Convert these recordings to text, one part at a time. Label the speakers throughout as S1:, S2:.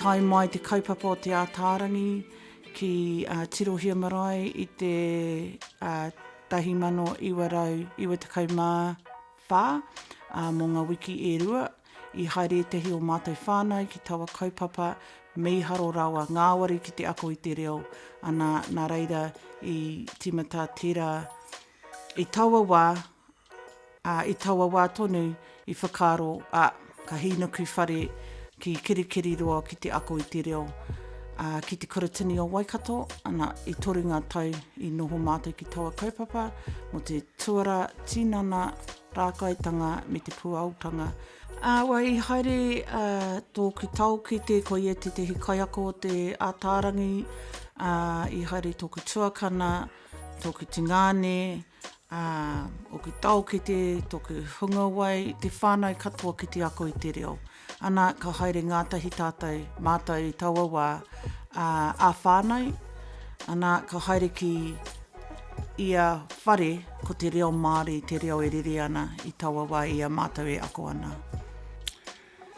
S1: tai mai te kaupapa o Te Ataarangi ki Tirohia marae i te 1994 mō ngā wiki e rua i haere tehi o mātou whānau ki taua kaupapa meharo rawa ngāwari ki te ako i te reo. Ana nā reira i timata tira i taua wā tonu i whakaro ka hinuku whare ki kirikiri roa ki te ako i te reo. Ki te kuratini o Waikato, ana i toru ngā tau i noho mātou ki taua kaupapa, mo te tuara, tinana, rākaitanga me te puautanga. I haere tōku taukite, ko ia te tehi kaiako o Te Ataarangi, i haere tōku tuakana, tōku tingane, oku taukite, tōku hungawai, te whānau katoa ki te ako i te reo. Ana ka haere ngātahi tātou mātou i taua wā whānau, ana ka haere ki ia whare ko te reo Māori, te reo e rere ana i taua wā ia mātou e ako ana.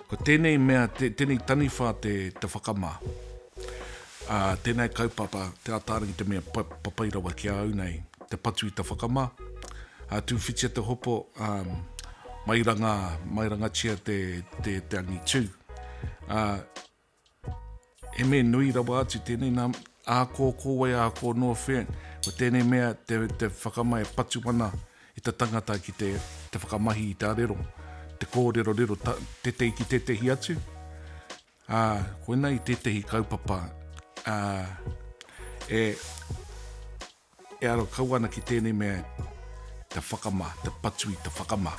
S2: Ko tēnei mea, tēnei taniwha te whakamā. Tēnei kaupapa, te Ataarangi te mea papairawa ki au nei, te patu i te whakamā. Tūwhitia te hopo, mairanga tia te angi tū. E me nui rawa atu tēnei nā āko kōwai, āko noa whea. Ko tēnei mea te whakamā e patu mana i te tangata ki te whakamahi i te arero. Te kōrero tetei ki tetehi atu. Koina i tetehi kaupapa e aro kauana ki tēnei mea te whakamā, te patu i te whakamā.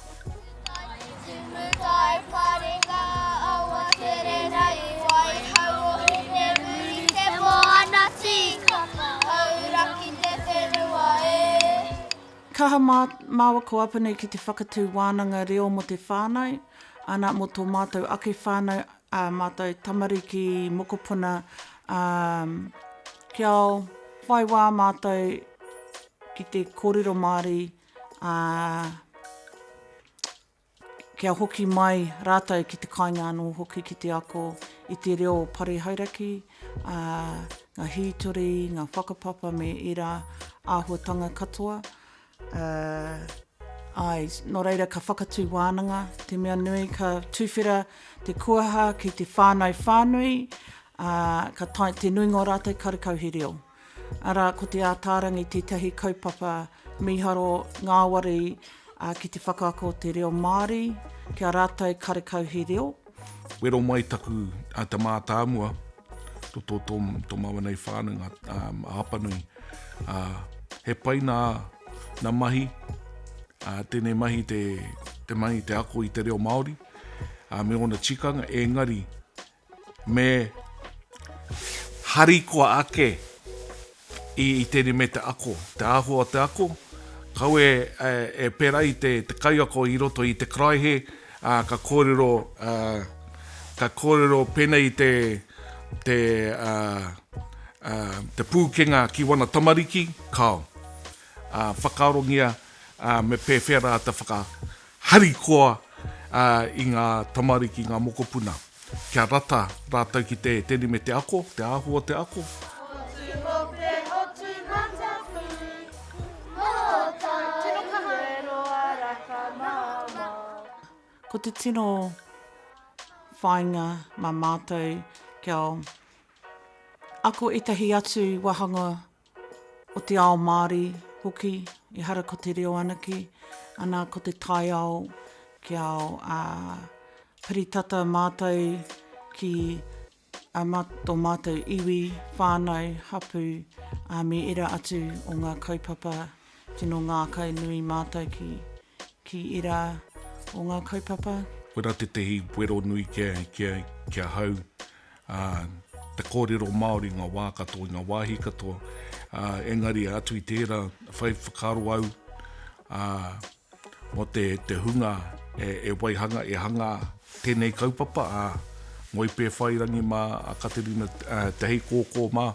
S1: Kaha māua ko apane ki te whakatū wānanga reo mo te whānau, ana mo tō mātou ake whānau, mātou tamariki, mokopuna, kia whai wā mātou ki te kōrero Māori, kia hoki mai rātou ki te kāinga anō hoki ki te ako i te reo pare Hauraki, ngā hītori, ngā whakapapa me ira āhuatanga katoa. No reira ka whakatū wānanga, te mea nui ka tūwhera te kuaha ki te whānau whānui, te nui ngō rātou karakau he reo. Ara ko te Ataarangi te tahi kaupapa miharo ngāwari ki te whakaako te reo Māori, kia rātou karakau he reo.
S2: Wero mai taku te mātāmua, tō maua nei whānau āpanui. He pai nā mahi, tēnei mahi te mahi te ako i te reo Māori, me ona tikanga, engari, me harikoa ake i tēnei me te ako, te āhua te ako, kau e pera i te kaiako i roto i te kraihe, ka kōrero pena i te pūkenga ki wana tamariki, kau. Whakarongia me pēwhera te whakaharikoa i ngā tamariki, ngā mokopuna. Kia rātou ki tēnei me te ako, te āhua te ako.
S1: Ko te tino whainga mā mātou kia ako etahi atu wahanga o te ao Māori hoki, i hara ko te reo anaki, ana ko te tai ao ki ao piritata mātou ki tō mātou iwi, whānau, hapu, me ira atu o ngā kaupapa, tino ngā kai nui mātou ki ira o ngā kaupapa.
S2: Wera te tehi wero nui kia hau, te kōrero Māori, ngā wā katoa, ngā wāhi katoa, engari atu i tērā, whai whakaro au, mo te hunga e waihanga, e hanga tēnei kaupapa, ngoi pē whairangi mā, a Katerina te hei kōkō mā,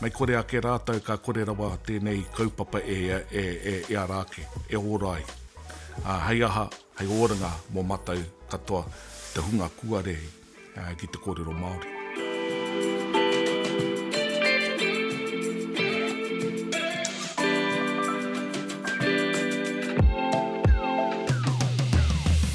S2: mai kore ake rātou ka kore rawa tēnei kaupapa e arake, e orai. Hei aha, hei oranga mō matau katoa te hunga kuarehi. ki te kōrero Māori.